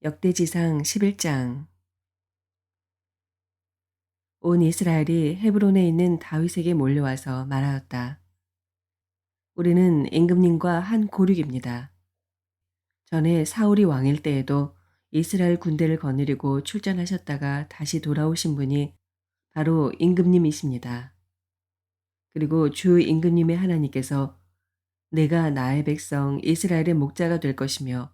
역대지상 11장. 온 이스라엘이 헤브론에 있는 다윗에게 몰려와서 말하였다. 우리는 임금님과 한 고륙입니다. 전에 사울이 왕일 때에도 이스라엘 군대를 거느리고 출전하셨다가 다시 돌아오신 분이 바로 임금님이십니다. 그리고 주 임금님의 하나님께서 내가 나의 백성 이스라엘의 목자가 될 것이며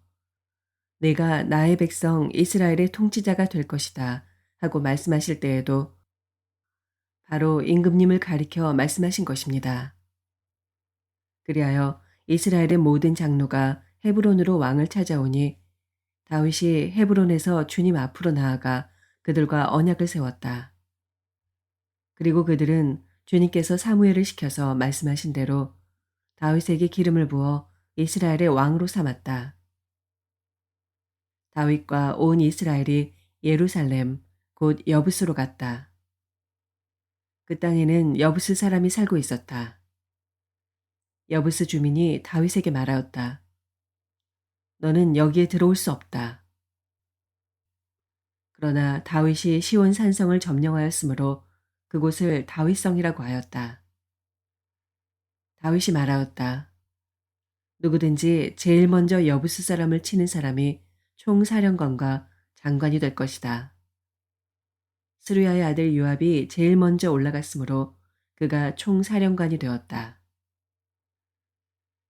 내가 나의 백성 이스라엘의 통치자가 될 것이다 하고 말씀하실 때에도 바로 임금님을 가리켜 말씀하신 것입니다. 그리하여 이스라엘의 모든 장로가 헤브론으로 왕을 찾아오니 다윗이 헤브론에서 주님 앞으로 나아가 그들과 언약을 세웠다. 그리고 그들은 주님께서 사무엘을 시켜서 말씀하신 대로 다윗에게 기름을 부어 이스라엘의 왕으로 삼았다. 다윗과 온 이스라엘이 예루살렘 곧 여부스로 갔다. 그 땅에는 여부스 사람이 살고 있었다. 여부스 주민이 다윗에게 말하였다. 너는 여기에 들어올 수 없다. 그러나 다윗이 시온 산성을 점령하였으므로 그곳을 다윗성이라고 하였다. 다윗이 말하였다. 누구든지 제일 먼저 여부스 사람을 치는 사람이 총사령관과 장관이 될 것이다. 스루야의 아들 요압이 제일 먼저 올라갔으므로 그가 총사령관이 되었다.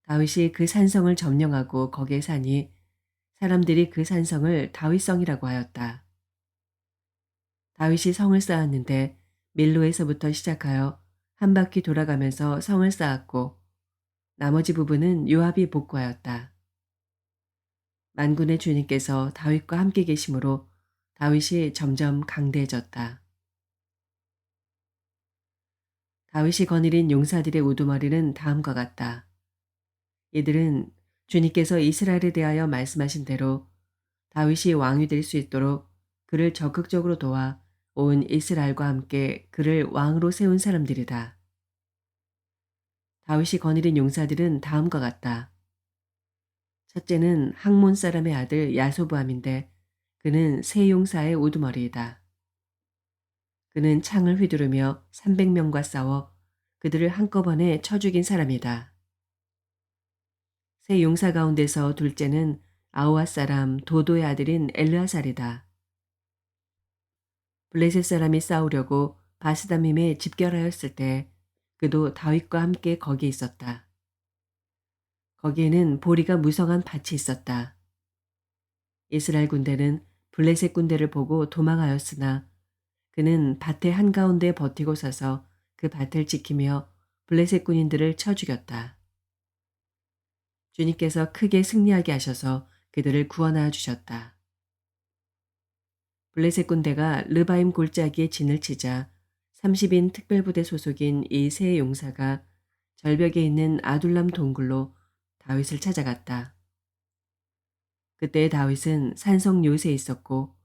다윗이 그 산성을 점령하고 거기에 사니 사람들이 그 산성을 다윗성이라고 하였다. 다윗이 성을 쌓았는데 밀로에서부터 시작하여 한 바퀴 돌아가면서 성을 쌓았고 나머지 부분은 요압이 복구하였다. 만군의 주님께서 다윗과 함께 계심으로 다윗이 점점 강대해졌다. 다윗이 거느린 용사들의 우두머리는 다음과 같다. 이들은 주님께서 이스라엘에 대하여 말씀하신 대로 다윗이 왕이 될 수 있도록 그를 적극적으로 도와 온 이스라엘과 함께 그를 왕으로 세운 사람들이다. 다윗이 거느린 용사들은 다음과 같다. 첫째는 학몬 사람의 아들 야소부암인데 그는 세 용사의 우두머리이다. 그는 창을 휘두르며 300명과 싸워 그들을 한꺼번에 쳐 죽인 사람이다. 세 용사 가운데서 둘째는 아우앗 사람 도도의 아들인 엘르아살이다. 블레셋 사람이 싸우려고 바스다밈에 집결하였을 때 그도 다윗과 함께 거기 있었다. 거기에는 보리가 무성한 밭이 있었다. 이스라엘 군대는 블레셋 군대를 보고 도망하였으나 그는 밭의 한가운데 버티고 서서 그 밭을 지키며 블레셋 군인들을 쳐 죽였다. 주님께서 크게 승리하게 하셔서 그들을 구원하여 주셨다. 블레셋 군대가 르바임 골짜기에 진을 치자 30인 특별부대 소속인 이 세 용사가 절벽에 있는 아둘람 동굴로 다윗을 찾아갔다. 그때 다윗은 산성 요새에 있었고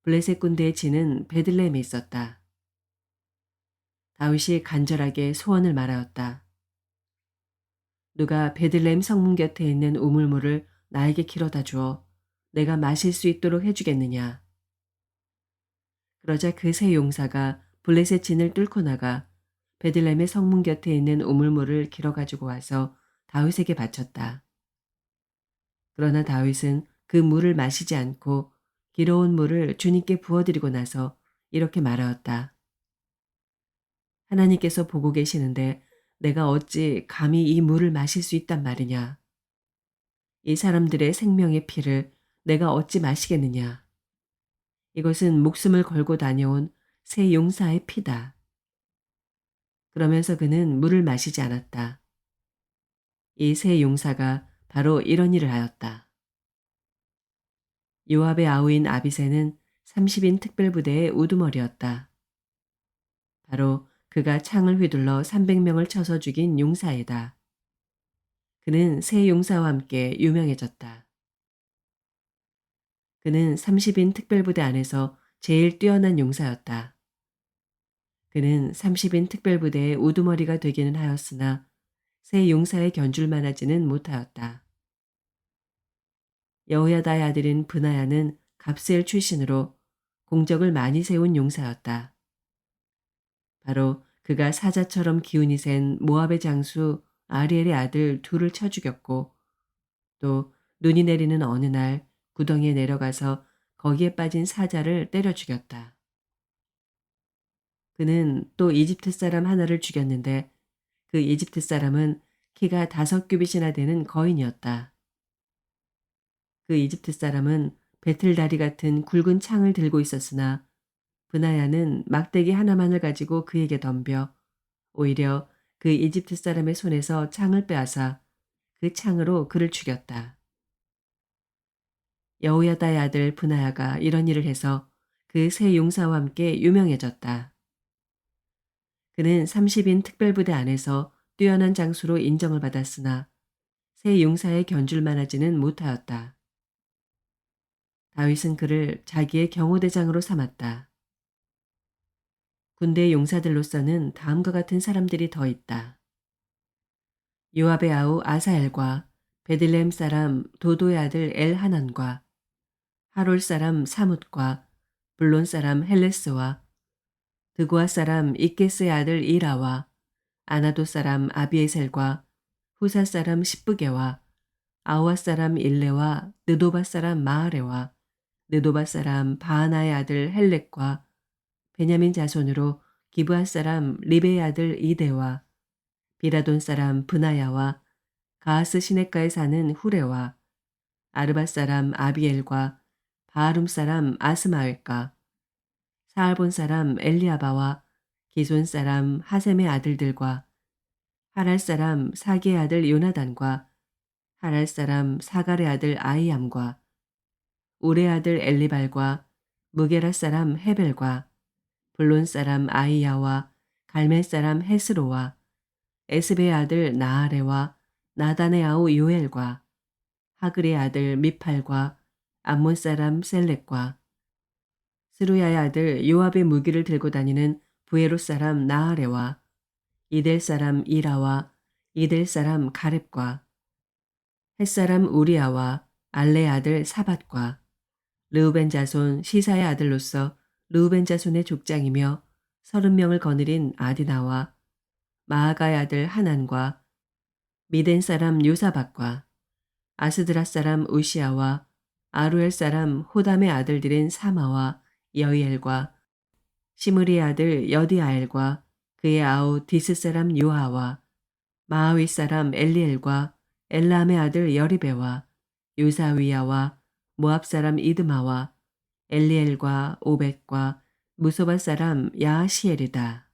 블레셋 군대의 진은 베들레헴에 있었다. 다윗이 간절하게 소원을 말하였다. 누가 베들레헴 성문 곁에 있는 우물물을 나에게 길어다 주어 내가 마실 수 있도록 해주겠느냐. 그러자 그 세 용사가 블레셋 진을 뚫고 나가 베들레헴의 성문 곁에 있는 우물물을 길어 가지고 와서 다윗에게 바쳤다. 그러나 다윗은 그 물을 마시지 않고 길어온 물을 주님께 부어드리고 나서 이렇게 말하였다. 하나님께서 보고 계시는데 내가 어찌 감히 이 물을 마실 수 있단 말이냐. 이 사람들의 생명의 피를 내가 어찌 마시겠느냐. 이것은 목숨을 걸고 다녀온 새 용사의 피다. 그러면서 그는 물을 마시지 않았다. 이 새 용사가 바로 이런 일을 하였다. 요압의 아우인 아비새는 30인 특별부대의 우두머리였다. 바로 그가 창을 휘둘러 300명을 쳐서 죽인 용사이다. 그는 세 용사와 함께 유명해졌다. 그는 30인 특별부대 안에서 제일 뛰어난 용사였다. 그는 30인 특별부대의 우두머리가 되기는 하였으나 세 용사에 견줄만하지는 못하였다. 여호야다의 아들인 브나야는 갑스엘 출신으로 공적을 많이 세운 용사였다. 바로 그가 사자처럼 기운이 센 모압의 장수 아리엘의 아들 둘을 쳐 죽였고 또 눈이 내리는 어느 날 구덩이에 내려가서 거기에 빠진 사자를 때려 죽였다. 그는 또 이집트 사람 하나를 죽였는데 그 이집트 사람은 키가 5규빗이나 되는 거인이었다. 그 이집트 사람은 배틀다리 같은 굵은 창을 들고 있었으나 브나야는 막대기 하나만을 가지고 그에게 덤벼 오히려 그 이집트 사람의 손에서 창을 빼앗아 그 창으로 그를 죽였다. 여호야다의 아들 브나야가 이런 일을 해서 그 세 용사와 함께 유명해졌다. 그는 30인 특별부대 안에서 뛰어난 장수로 인정을 받았으나 세 용사의 견줄만 하지는 못하였다. 다윗은 그를 자기의 경호대장으로 삼았다. 군대 용사들로서는 다음과 같은 사람들이 더 있다. 요압의 아우 아사엘과 베들레헴 사람 도도의 아들 엘하난과 하롤 사람 사뭇과 블론 사람 헬레스와 드고아 사람 이게스의 아들 이라와 아나도 사람 아비에셀과 후사 사람 십부게와 아우아 사람 일레와 느도바 사람 마하레와 느도바 사람 바하나의 아들 헬렉과 베냐민 자손으로 기브아 사람 리베의 아들 이데와 비라돈 사람 브나야와 가하스 시냇가에 사는 후레와 아르바 사람 아비엘과 바하룸 사람 아스마엘과 사알본 사람 엘리아바와 기손 사람 하셈의 아들들과 하랄 사람 사기의 아들 요나단과 하랄 사람 사갈의 아들 아이암과 우레 아들 엘리발과 무게라 사람 헤벨과 블론 사람 아이야와 갈멜 사람 헤스로와 에스베의 아들 나아레와 나단의 아우 요엘과 하글의 아들 미팔과 암몬 사람 셀렉과 스루야의 아들 요압의 무기를 들고 다니는 부에롯 사람 나아레와 이델 사람 이라와 이델 사람 가렙과 햇사람 우리아와 알레의 아들 사밧과 르우벤 자손 시사의 아들로서 르우벤 자손의 족장이며 30명을 거느린 아디나와 마아가의 아들 하난과 미덴 사람 요사박과 아스드라 사람 우시아와 아루엘 사람 호담의 아들들인 사마와 여이엘과 시므리의 아들 여디아엘과 그의 아우 디스 사람 요하와 마하위 사람 엘리엘과 엘람의 아들 여리베와 요사위야와 모압 사람 이드마와 엘리엘과 오벳과 무소바 사람 야하시엘이다.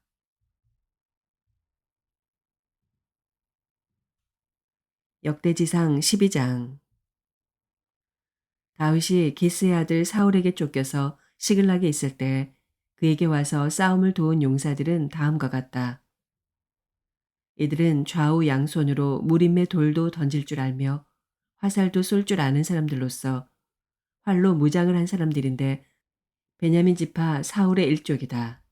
역대지상 12장. 다윗이 기스의 아들 사울에게 쫓겨서 시글락에 있을 때 그에게 와서 싸움을 도운 용사들은 다음과 같다. 이들은 좌우 양손으로 무림의 돌도 던질 줄 알며 화살도 쏠 줄 아는 사람들로서 활로 무장을 한 사람들인데 베냐민 지파 사울의 일족이다.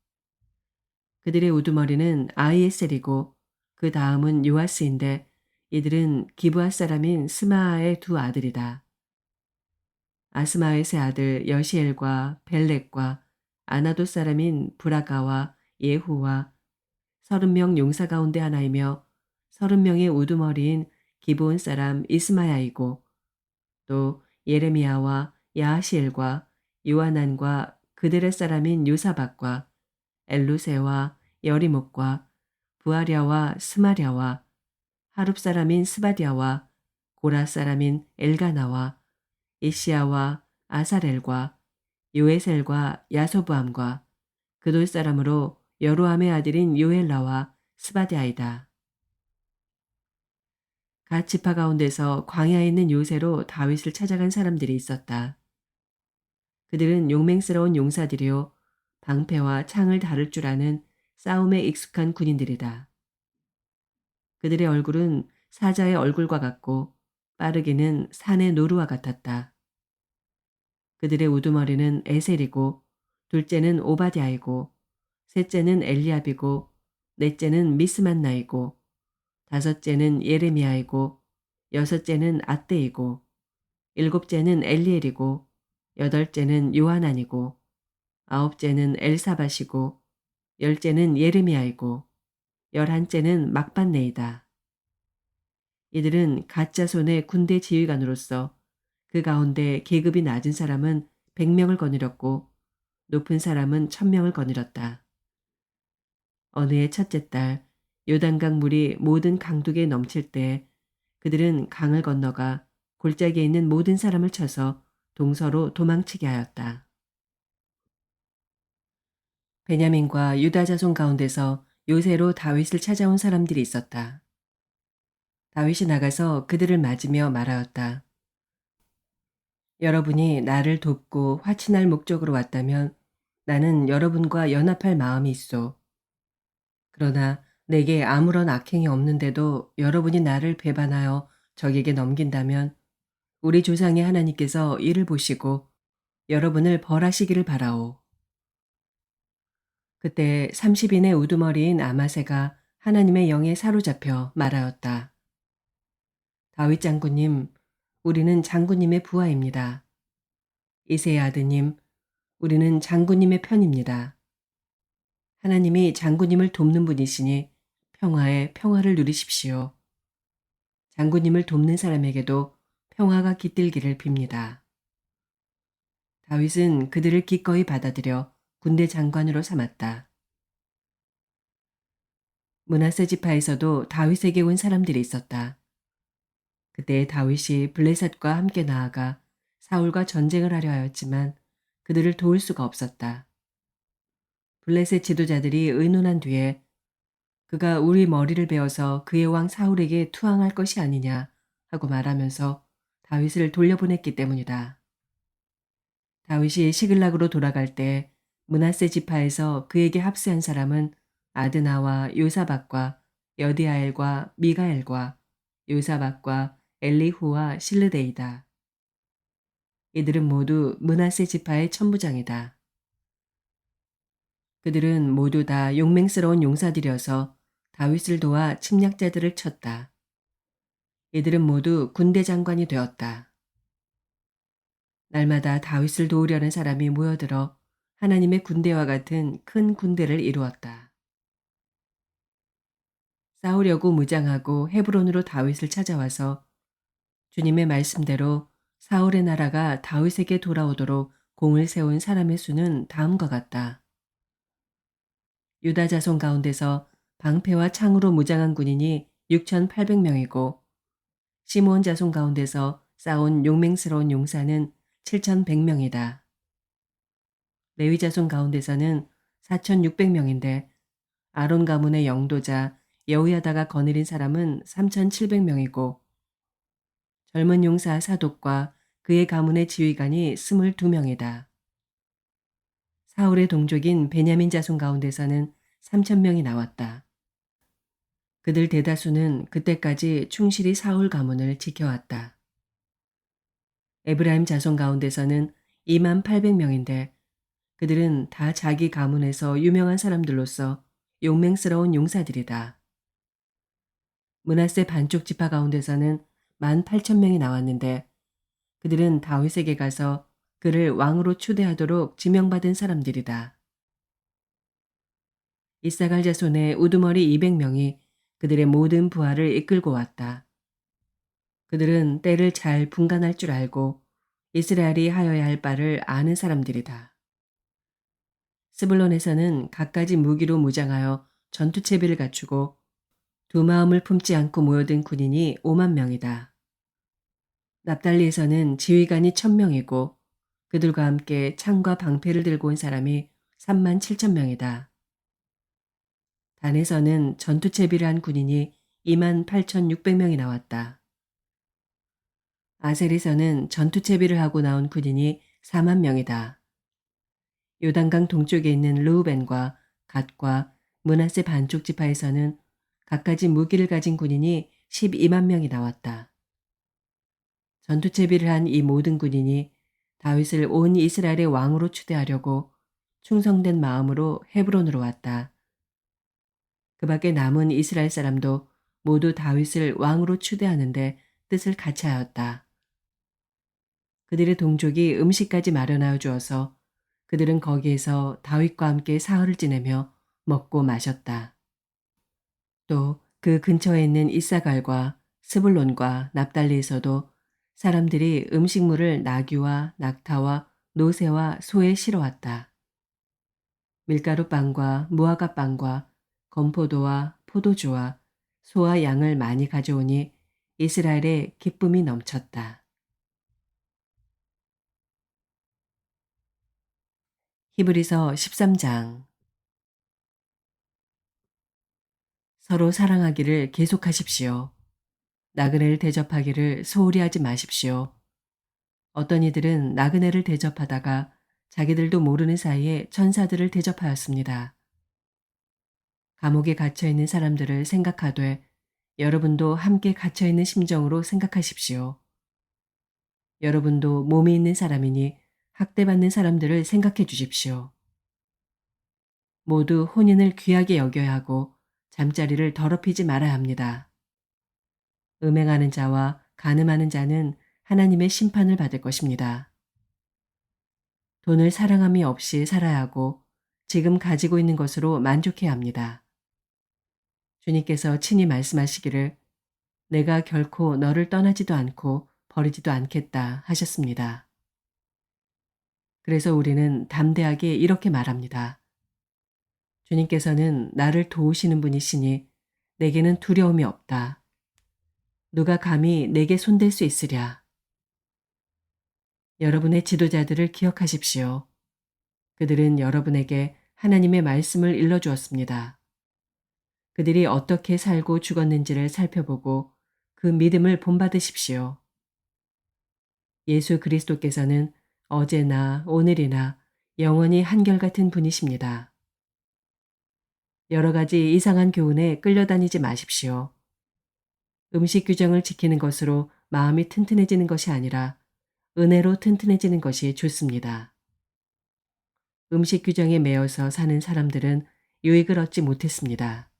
그들의 우두머리는 아이에셀이고 그 다음은 요아스인데 이들은 기브아 사람인 스마아의 두 아들이다. 아스마웻의 아들 여시엘과 벨렉과 아나도 사람인 브라가와 예후와 30명 용사 가운데 하나이며 30명의 우두머리인 기브온 사람 이스마야이고 또 예레미야와 야하시엘과 요하난과 그들의 사람인 요사박과 엘루세와 여리목과 부아랴와 스마랴와 하룹 사람인 스바디아와 고라 사람인 엘가나와 이시야와 아사렐과 요에셀과 야소부함과 그돌 사람으로 여로함의 아들인 요엘라와 스바디아이다. 갓 지파 가운데서 광야에 있는 요새로 다윗을 찾아간 사람들이 있었다. 그들은 용맹스러운 용사들이요 방패와 창을 다룰 줄 아는 싸움에 익숙한 군인들이다. 그들의 얼굴은 사자의 얼굴과 같고 빠르기는 산의 노루와 같았다. 그들의 우두머리는 에셀이고 둘째는 오바댜이고 셋째는 엘리압이고 넷째는 미스만나이고 다섯째는 예레미야이고 여섯째는 앗대이고 일곱째는 엘리엘이고 여덟째는 요하난이고 아홉째는 엘사밧이고 열째는 예레미야이고 열한째는 막반네이다. 이들은 갓 자손의 군대 지휘관으로서 그 가운데 계급이 낮은 사람은 100명을 거느렸고 높은 사람은 1000명을 거느렸다. 어느 해 첫째 달 요단강 물이 모든 강둑에 넘칠 때 그들은 강을 건너가 골짜기에 있는 모든 사람을 쳐서 동서로 도망치게 하였다. 베냐민과 유다 자손 가운데서 요새로 다윗을 찾아온 사람들이 있었다. 다윗이 나가서 그들을 맞으며 말하였다. 여러분이 나를 돕고 화친할 목적으로 왔다면 나는 여러분과 연합할 마음이 있소. 그러나 내게 아무런 악행이 없는데도 여러분이 나를 배반하여 적에게 넘긴다면 우리 조상의 하나님께서 이를 보시고 여러분을 벌하시기를 바라오. 그때 30인의 우두머리인 아마새가 하나님의 영에 사로잡혀 말하였다. 다윗 장군님, 우리는 장군님의 부하입니다. 이새의 아드님, 우리는 장군님의 편입니다. 하나님이 장군님을 돕는 분이시니 평화에 평화를 누리십시오. 장군님을 돕는 사람에게도 평화가 깃들기를 빕니다. 다윗은 그들을 기꺼이 받아들여 군대 장관으로 삼았다. 므낫세 지파에서도 다윗에게 온 사람들이 있었다. 그때 다윗이 블레셋과 함께 나아가 사울과 전쟁을 하려 하였지만 그들을 도울 수가 없었다. 블레셋 지도자들이 의논한 뒤에 그가 우리 머리를 베어서 그의 왕 사울에게 투항할 것이 아니냐 하고 말하면서 다윗을 돌려보냈기 때문이다. 다윗이 시글락으로 돌아갈 때 므낫세 지파에서 그에게 합세한 사람은 아드나와 요사박과 여디아엘과 미가엘과 요사박과 엘리후와 실르데이다. 이들은 모두 므낫세 지파의 천부장이다. 그들은 모두 다 용맹스러운 용사들이어서 다윗을 도와 침략자들을 쳤다. 이들은 모두 군대 장관이 되었다. 날마다 다윗을 도우려는 사람이 모여들어 하나님의 군대와 같은 큰 군대를 이루었다. 싸우려고 무장하고 헤브론으로 다윗을 찾아와서 주님의 말씀대로 사울의 나라가 다윗에게 돌아오도록 공을 세운 사람의 수는 다음과 같다. 유다 자손 가운데서 방패와 창으로 무장한 군인이 6,800명이고 시므온 자손 가운데서 싸운 용맹스러운 용사는 7,100명이다. 레위 자손 가운데서는 4,600명인데 아론 가문의 영도자 여호야다가 거느린 사람은 3,700명이고 젊은 용사 사독과 그의 가문의 지휘관이 22명이다. 사울의 동족인 베냐민 자손 가운데서는 3,000명이 나왔다. 그들 대다수는 그때까지 충실히 사울 가문을 지켜왔다. 에브라임 자손 가운데서는 28,000명인데 그들은 다 자기 가문에서 유명한 사람들로서 용맹스러운 용사들이다. 므낫세 반쪽 지파 가운데서는 18,000명이 나왔는데 그들은 다윗에게 가서 그를 왕으로 추대하도록 지명받은 사람들이다. 이사갈 자손의 우두머리 200명이 그들의 모든 부하를 이끌고 왔다. 그들은 때를 잘 분간할 줄 알고 이스라엘이 하여야 할 바를 아는 사람들이다. 스불론에서는 갖가지 무기로 무장하여 전투체비를 갖추고 두 마음을 품지 않고 모여든 군인이 5만 명이다. 납달리에서는 지휘관이 1,000명이고 그들과 함께 창과 방패를 들고 온 사람이 37,000명이다. 단에서는 전투체비를 한 군인이 28,600명이 나왔다. 아셀에서는 전투체비를 하고 나온 군인이 4만 명이다. 요단강 동쪽에 있는 르우벤과 갓과 므낫세 반쪽 지파에서는 갖가지 무기를 가진 군인이 12만 명이 나왔다. 전투체비를 한 이 모든 군인이 다윗을 온 이스라엘의 왕으로 추대하려고 충성된 마음으로 헤브론으로 왔다. 그 밖에 남은 이스라엘 사람도 모두 다윗을 왕으로 추대하는데 뜻을 같이 하였다. 그들의 동족이 음식까지 마련하여 주어서 그들은 거기에서 다윗과 함께 사흘을 지내며 먹고 마셨다. 또 그 근처에 있는 이사갈과 스불론과 납달리에서도 사람들이 음식물을 나귀와 낙타와 노새와 소에 실어왔다. 밀가루 빵과 무화과 빵과 건포도와 포도주와 소와 양을 많이 가져오니 이스라엘에 기쁨이 넘쳤다. 히브리서 13장. 서로 사랑하기를 계속하십시오. 나그네를 대접하기를 소홀히 하지 마십시오. 어떤 이들은 나그네를 대접하다가 자기들도 모르는 사이에 천사들을 대접하였습니다. 감옥에 갇혀 있는 사람들을 생각하되 여러분도 함께 갇혀 있는 심정으로 생각하십시오. 여러분도 몸이 있는 사람이니 학대받는 사람들을 생각해 주십시오. 모두 혼인을 귀하게 여겨야 하고 잠자리를 더럽히지 말아야 합니다. 음행하는 자와 간음하는 자는 하나님의 심판을 받을 것입니다. 돈을 사랑함이 없이 살아야 하고 지금 가지고 있는 것으로 만족해야 합니다. 주님께서 친히 말씀하시기를 내가 결코 너를 떠나지도 않고 버리지도 않겠다 하셨습니다. 그래서 우리는 담대하게 이렇게 말합니다. 주님께서는 나를 도우시는 분이시니 내게는 두려움이 없다. 누가 감히 내게 손댈 수 있으랴. 여러분의 지도자들을 기억하십시오. 그들은 여러분에게 하나님의 말씀을 일러주었습니다. 그들이 어떻게 살고 죽었는지를 살펴보고 그 믿음을 본받으십시오. 예수 그리스도께서는 어제나 오늘이나 영원히 한결같은 분이십니다. 여러 가지 이상한 교훈에 끌려다니지 마십시오. 음식 규정을 지키는 것으로 마음이 튼튼해지는 것이 아니라 은혜로 튼튼해지는 것이 좋습니다. 음식 규정에 매여서 사는 사람들은 유익을 얻지 못했습니다.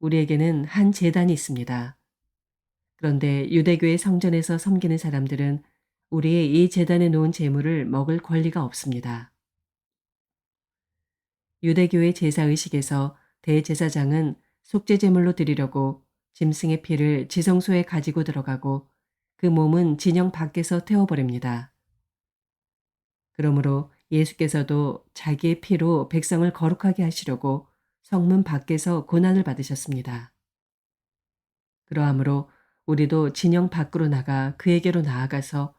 우리에게는 한 제단이 있습니다. 그런데 유대교의 성전에서 섬기는 사람들은 우리의 이 제단에 놓은 제물을 먹을 권리가 없습니다. 유대교의 제사의식에서 대제사장은 속죄제물로 드리려고 짐승의 피를 지성소에 가지고 들어가고 그 몸은 진영 밖에서 태워버립니다. 그러므로 예수께서도 자기의 피로 백성을 거룩하게 하시려고 성문 밖에서 고난을 받으셨습니다. 그러하므로 우리도 진영 밖으로 나가 그에게로 나아가서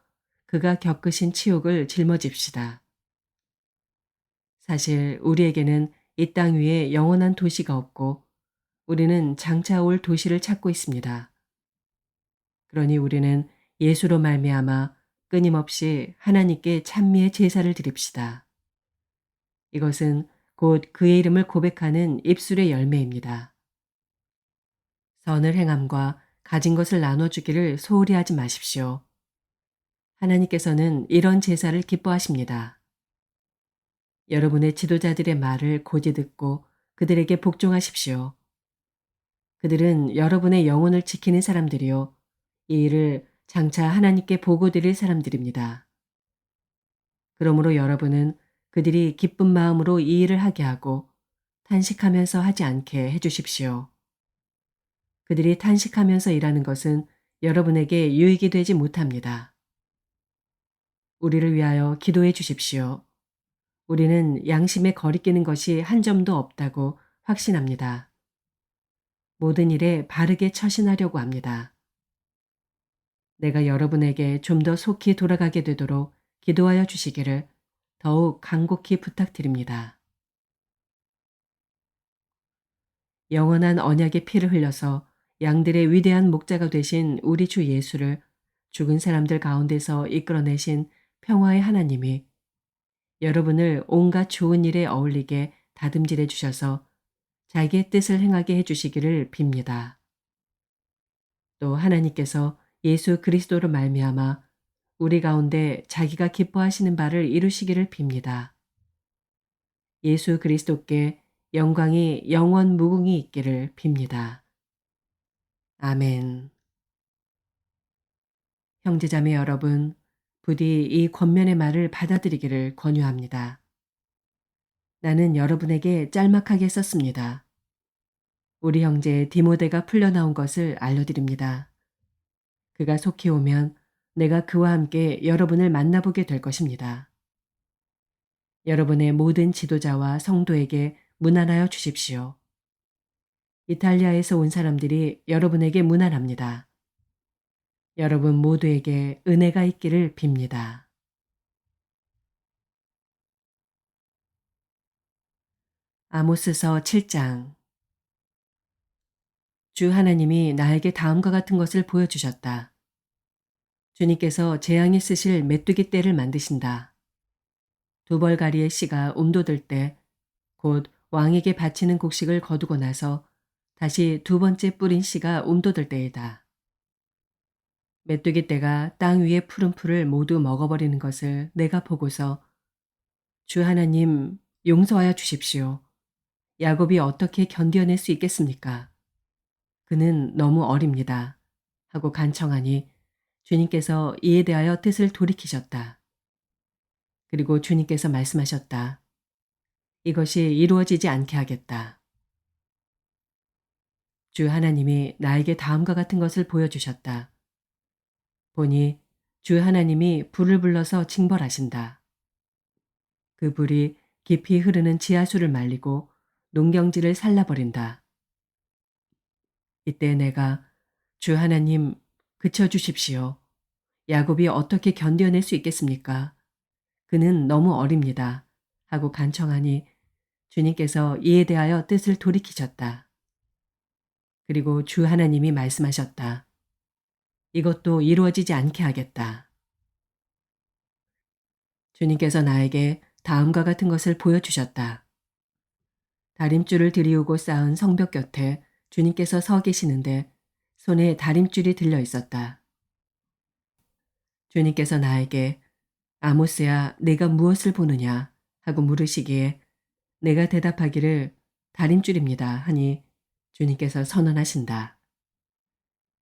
그가 겪으신 치욕을 짊어집시다. 사실 우리에게는 이 땅 위에 영원한 도시가 없고 우리는 장차 올 도시를 찾고 있습니다. 그러니 우리는 예수로 말미암아 끊임없이 하나님께 찬미의 제사를 드립시다. 이것은 곧 그의 이름을 고백하는 입술의 열매입니다. 선을 행함과 가진 것을 나눠주기를 소홀히 하지 마십시오. 하나님께서는 이런 제사를 기뻐하십니다. 여러분의 지도자들의 말을 고지 듣고 그들에게 복종하십시오. 그들은 여러분의 영혼을 지키는 사람들이요. 이 일을 장차 하나님께 보고 드릴 사람들입니다. 그러므로 여러분은 그들이 기쁜 마음으로 이 일을 하게 하고 탄식하면서 하지 않게 해주십시오. 그들이 탄식하면서 일하는 것은 여러분에게 유익이 되지 못합니다. 우리를 위하여 기도해 주십시오. 우리는 양심에 거리끼는 것이 한 점도 없다고 확신합니다. 모든 일에 바르게 처신하려고 합니다. 내가 여러분에게 좀 더 속히 돌아가게 되도록 기도하여 주시기를 더욱 간곡히 부탁드립니다. 영원한 언약의 피를 흘려서 양들의 위대한 목자가 되신 우리 주 예수를 죽은 사람들 가운데서 이끌어내신 평화의 하나님이 여러분을 온갖 좋은 일에 어울리게 다듬질해 주셔서 자기의 뜻을 행하게 해주시기를 빕니다. 또 하나님께서 예수 그리스도로 말미암아 우리 가운데 자기가 기뻐하시는 바를 이루시기를 빕니다. 예수 그리스도께 영광이 영원 무궁히 있기를 빕니다. 아멘. 형제자매 여러분, 부디 이 권면의 말을 받아들이기를 권유합니다. 나는 여러분에게 짤막하게 썼습니다. 우리 형제 디모데가 풀려나온 것을 알려드립니다. 그가 속히 오면 내가 그와 함께 여러분을 만나보게 될 것입니다. 여러분의 모든 지도자와 성도에게 문안하여 주십시오. 이탈리아에서 온 사람들이 여러분에게 문안합니다. 여러분 모두에게 은혜가 있기를 빕니다. 아모스서 7장. 주 하나님이 나에게 다음과 같은 것을 보여주셨다. 주님께서 재앙에 쓰실 메뚜기 떼를 만드신다. 두 벌가리의 씨가 움도들 때 곧 왕에게 바치는 곡식을 거두고 나서 다시 두 번째 뿌린 씨가 움도들 때이다. 메뚜기 떼가 땅 위의 푸른 풀을 모두 먹어버리는 것을 내가 보고서 주 하나님 용서하여 주십시오. 야곱이 어떻게 견뎌낼 수 있겠습니까? 그는 너무 어립니다. 하고 간청하니 주님께서 이에 대하여 뜻을 돌이키셨다. 그리고 주님께서 말씀하셨다. 이것이 이루어지지 않게 하겠다. 주 하나님이 나에게 다음과 같은 것을 보여주셨다. 보니 주 하나님이 불을 불러서 징벌하신다. 그 불이 깊이 흐르는 지하수를 말리고 농경지를 살라버린다. 이때 내가 주 하나님 그쳐주십시오. 야곱이 어떻게 견뎌낼 수 있겠습니까? 그는 너무 어립니다. 하고 간청하니 주님께서 이에 대하여 뜻을 돌이키셨다. 그리고 주 하나님이 말씀하셨다. 이것도 이루어지지 않게 하겠다. 주님께서 나에게 다음과 같은 것을 보여주셨다. 다림줄을 들이우고 쌓은 성벽 곁에 주님께서 서 계시는데 손에 다림줄이 들려 있었다. 주님께서 나에게 아모스야 내가 무엇을 보느냐 하고 물으시기에 내가 대답하기를 다림줄입니다 하니 주님께서 선언하신다.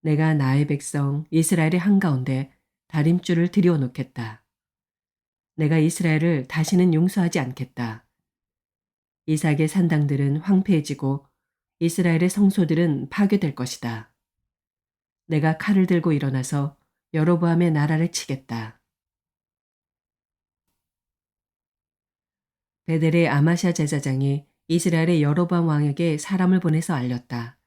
내가 나의 백성 이스라엘의 한가운데 다림줄을 들이워 놓겠다. 내가 이스라엘을 다시는 용서하지 않겠다. 이삭의 산당들은 황폐해지고 이스라엘의 성소들은 파괴될 것이다. 내가 칼을 들고 일어나서 여로보암의 나라를 치겠다. 베델의 아마샤 제사장이 이스라엘의 여로보암 왕에게 사람을 보내서 알렸다.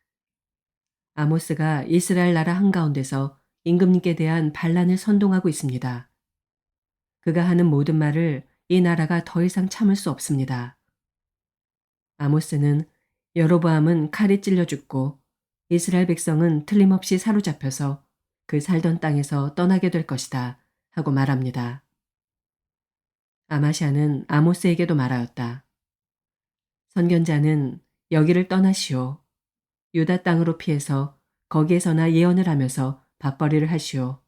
아모스가 이스라엘 나라 한가운데서 임금님께 대한 반란을 선동하고 있습니다. 그가 하는 모든 말을 이 나라가 더 이상 참을 수 없습니다. 아모스는 여로보암은 칼에 찔려 죽고 이스라엘 백성은 틀림없이 사로잡혀서 그 살던 땅에서 떠나게 될 것이다 하고 말합니다. 아마샤는 아모스에게도 말하였다. 선견자는 여기를 떠나시오. 유다 땅으로 피해서 거기에서나 예언을 하면서 밥벌이를 하시오.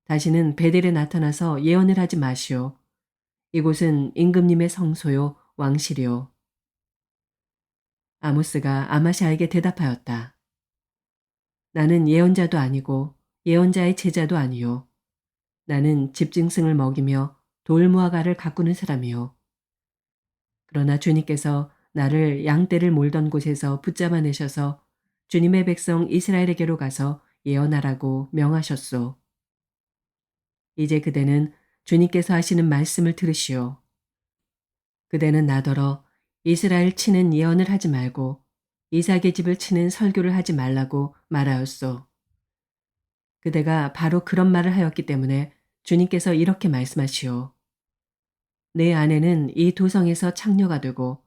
다시는 베델에 나타나서 예언을 하지 마시오. 이곳은 임금님의 성소요 왕실이오. 아모스가 아마샤에게 대답하였다. 나는 예언자도 아니고 예언자의 제자도 아니요. 나는 집짐승을 먹이며 돌무화과를 가꾸는 사람이요. 그러나 주님께서 나를 양떼를 몰던 곳에서 붙잡아내셔서 주님의 백성 이스라엘에게로 가서 예언하라고 명하셨소. 이제 그대는 주님께서 하시는 말씀을 들으시오. 그대는 나더러 이스라엘 치는 예언을 하지 말고 이삭의 집을 치는 설교를 하지 말라고 말하였소. 그대가 바로 그런 말을 하였기 때문에 주님께서 이렇게 말씀하시오. 내 아내는 이 도성에서 창녀가 되고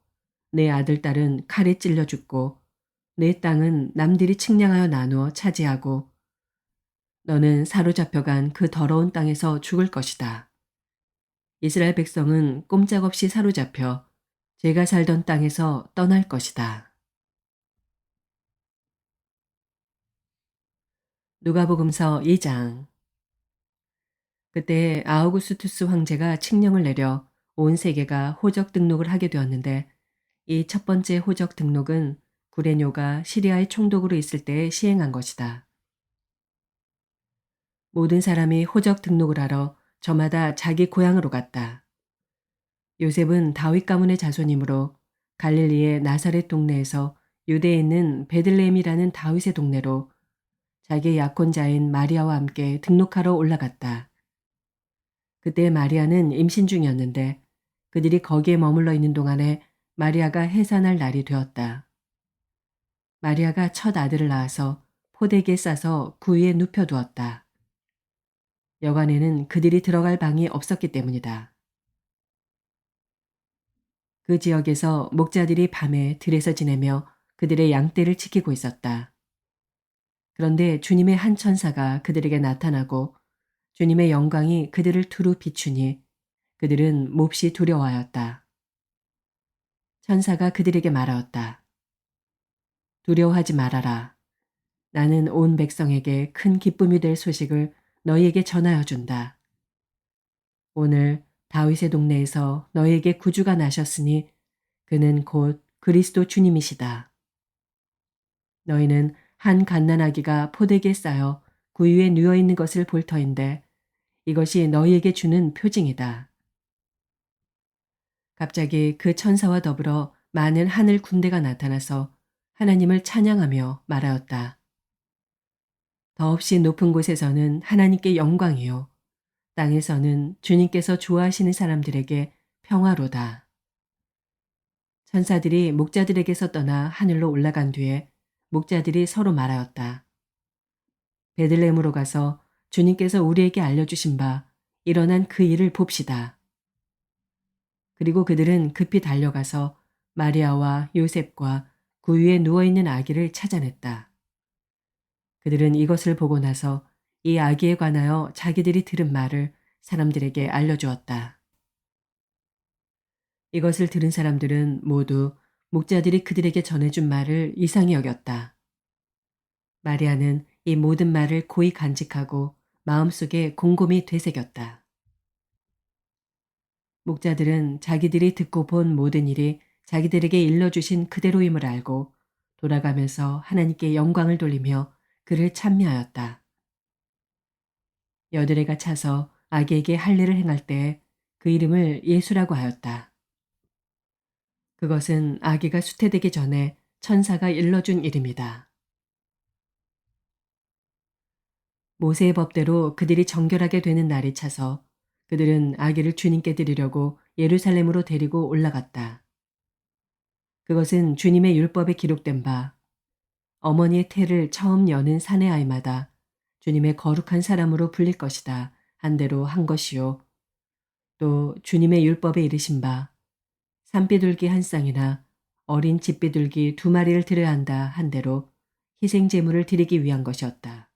내 아들 딸은 칼에 찔려 죽고 내 땅은 남들이 측량하여 나누어 차지하고 너는 사로잡혀간 그 더러운 땅에서 죽을 것이다. 이스라엘 백성은 꼼짝없이 사로잡혀 제가 살던 땅에서 떠날 것이다. 누가복음서 2장. 그때 아우구스투스 황제가 칙령을 내려 온 세계가 호적 등록을 하게 되었는데 이 첫 번째 호적 등록은 구레뇨가 시리아의 총독으로 있을 때 시행한 것이다. 모든 사람이 호적 등록을 하러 저마다 자기 고향으로 갔다. 요셉은 다윗 가문의 자손이므로 갈릴리의 나사렛 동네에서 유대에 있는 베들레헴이라는 다윗의 동네로 자기의 약혼자인 마리아와 함께 등록하러 올라갔다. 그때 마리아는 임신 중이었는데 그들이 거기에 머물러 있는 동안에 마리아가 해산할 날이 되었다. 마리아가 첫 아들을 낳아서 포대기에 싸서 구유에 눕혀두었다. 여관에는 그들이 들어갈 방이 없었기 때문이다. 그 지역에서 목자들이 밤에 들에서 지내며 그들의 양떼를 지키고 있었다. 그런데 주님의 한 천사가 그들에게 나타나고 주님의 영광이 그들을 두루 비추니 그들은 몹시 두려워하였다. 천사가 그들에게 말하였다. 두려워하지 말아라. 나는 온 백성에게 큰 기쁨이 될 소식을 너희에게 전하여 준다. 오늘 다윗의 동네에서 너희에게 구주가 나셨으니 그는 곧 그리스도 주님이시다. 너희는 한 갓난아기가 포대기에 쌓여 구유에 누워 있는 것을 볼 터인데 이것이 너희에게 주는 표징이다. 갑자기 그 천사와 더불어 많은 하늘 군대가 나타나서 하나님을 찬양하며 말하였다. 더없이 높은 곳에서는 하나님께 영광이요. 땅에서는 주님께서 좋아하시는 사람들에게 평화로다. 천사들이 목자들에게서 떠나 하늘로 올라간 뒤에 목자들이 서로 말하였다. 베들레헴으로 가서 주님께서 우리에게 알려주신 바 일어난 그 일을 봅시다. 그리고 그들은 급히 달려가서 마리아와 요셉과 구유에 누워있는 아기를 찾아냈다. 그들은 이것을 보고 나서 이 아기에 관하여 자기들이 들은 말을 사람들에게 알려주었다. 이것을 들은 사람들은 모두 목자들이 그들에게 전해준 말을 이상히 여겼다. 마리아는 이 모든 말을 고이 간직하고 마음속에 곰곰이 되새겼다. 목자들은 자기들이 듣고 본 모든 일이 자기들에게 일러주신 그대로임을 알고 돌아가면서 하나님께 영광을 돌리며 그를 찬미하였다. 여드레가 차서 아기에게 할례를 행할 때 그 이름을 예수라고 하였다. 그것은 아기가 수태되기 전에 천사가 일러준 이름이다. 모세의 법대로 그들이 정결하게 되는 날이 차서 그들은 아기를 주님께 드리려고 예루살렘으로 데리고 올라갔다. 그것은 주님의 율법에 기록된 바 어머니의 태를 처음 여는 사내 아이마다 주님의 거룩한 사람으로 불릴 것이다 한 대로 한 것이요. 또 주님의 율법에 이르신 바 산비둘기 한 쌍이나 어린 집비둘기 2마리를 드려야 한다 한 대로 희생 제물을 드리기 위한 것이었다.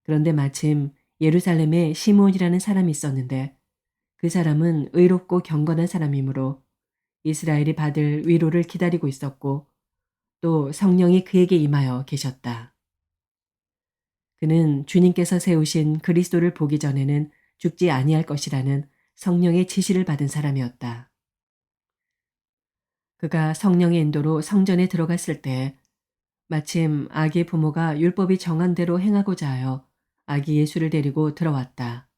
그런데 마침 예루살렘에 시므온이라는 사람이 있었는데 그 사람은 의롭고 경건한 사람이므로 이스라엘이 받을 위로를 기다리고 있었고 또 성령이 그에게 임하여 계셨다. 그는 주님께서 세우신 그리스도를 보기 전에는 죽지 아니할 것이라는 성령의 지시를 받은 사람이었다. 그가 성령의 인도로 성전에 들어갔을 때 마침 아기의 부모가 율법이 정한 대로 행하고자 하여 아기 예수를 데리고 들어왔다.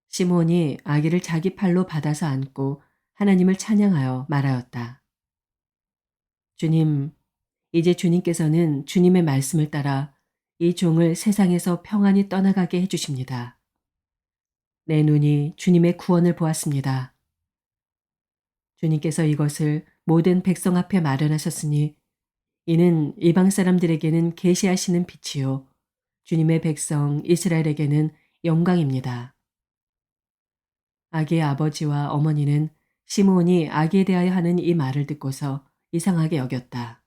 시므온이 아기를 자기 팔로 받아서 안고 하나님을 찬양하여 말하였다. 주님, 이제 주님께서는 주님의 말씀을 따라 이 종을 세상에서 평안히 떠나가게 해주십니다. 내 눈이 주님의 구원을 보았습니다. 주님께서 이것을 모든 백성 앞에 마련하셨으니 이는 이방 사람들에게는 계시하시는 빛이요 주님의 백성 이스라엘에게는 영광입니다. 아기의 아버지와 어머니는 시므온이 아기에 대하여 하는 이 말을 듣고서 이상하게 여겼다.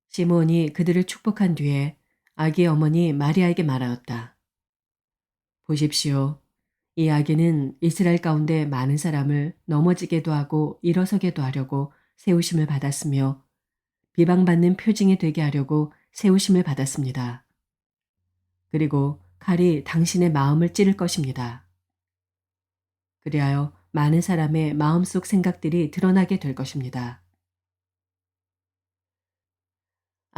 시므온이 그들을 축복한 뒤에 아기의 어머니 마리아에게 말하였다. 보십시오. 이 아기는 이스라엘 가운데 많은 사람을 넘어지게도 하고 일어서게도 하려고 세우심을 받았으며 비방받는 표징이 되게 하려고 세우심을 받았습니다. 그리고 칼이 당신의 마음을 찌를 것입니다. 그리하여 많은 사람의 마음속 생각들이 드러나게 될 것입니다.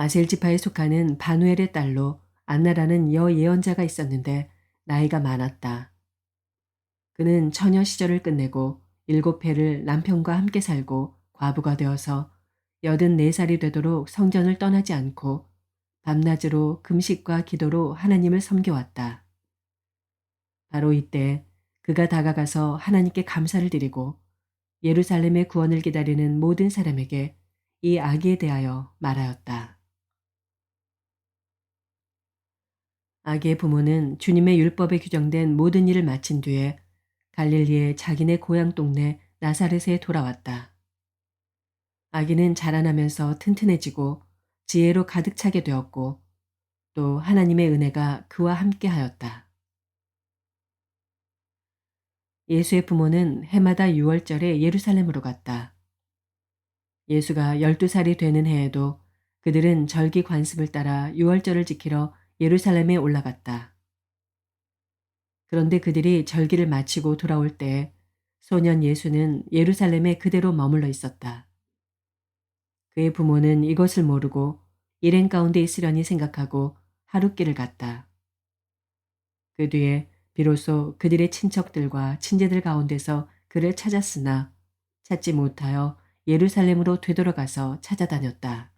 아셀 지파에 속하는 바누엘의 딸로 안나라는 여예언자가 있었는데 나이가 많았다. 그는 처녀 시절을 끝내고 7해를 남편과 함께 살고 과부가 되어서 84살이 되도록 성전을 떠나지 않고 밤낮으로 금식과 기도로 하나님을 섬겨왔다. 바로 이때 그가 다가가서 하나님께 감사를 드리고 예루살렘의 구원을 기다리는 모든 사람에게 이 아기에 대하여 말하였다. 아기의 부모는 주님의 율법에 규정된 모든 일을 마친 뒤에 갈릴리의 자기네 고향 동네 나사렛에 돌아왔다. 아기는 자라나면서 튼튼해지고 지혜로 가득 차게 되었고 또 하나님의 은혜가 그와 함께 하였다. 예수의 부모는 해마다 6월절에 예루살렘으로 갔다. 예수가 12살이 되는 해에도 그들은 절기 관습을 따라 6월절을 지키러 예루살렘에 올라갔다. 그런데 그들이 절기를 마치고 돌아올 때 소년 예수는 예루살렘에 그대로 머물러 있었다. 그의 부모는 이것을 모르고 일행 가운데 있으려니 생각하고 하룻길을 갔다. 그 뒤에 비로소 그들의 친척들과 친제들 가운데서 그를 찾았으나 찾지 못하여 예루살렘으로 되돌아가서 찾아다녔다.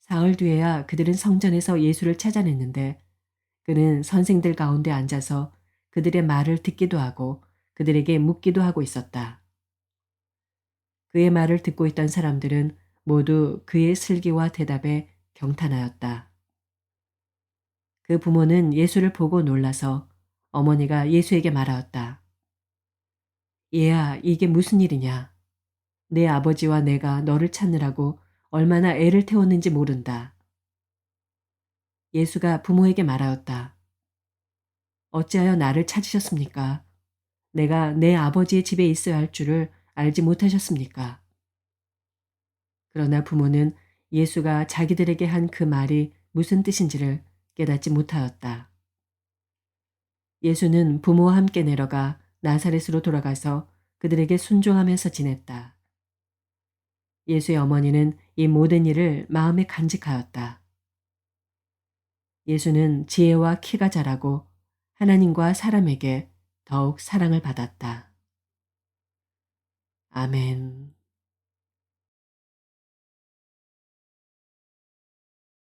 사흘 뒤에야 그들은 성전에서 예수를 찾아냈는데 그는 선생들 가운데 앉아서 그들의 말을 듣기도 하고 그들에게 묻기도 하고 있었다. 그의 말을 듣고 있던 사람들은 모두 그의 슬기와 대답에 경탄하였다. 그 부모는 예수를 보고 놀라서 어머니가 예수에게 말하였다. 얘야, 이게 무슨 일이냐? 내 아버지와 내가 너를 찾느라고 얼마나 애를 태웠는지 모른다. 예수가 부모에게 말하였다. 어찌하여 나를 찾으셨습니까? 내가 내 아버지의 집에 있어야 할 줄을 알지 못하셨습니까? 그러나 부모는 예수가 자기들에게 한 그 말이 무슨 뜻인지를 깨닫지 못하였다. 예수는 부모와 함께 내려가 나사렛으로 돌아가서 그들에게 순종하면서 지냈다. 예수의 어머니는 이 모든 일을 마음에 간직하였다. 예수는 지혜와 키가 자라고 하나님과 사람에게 더욱 사랑을 받았다. 아멘.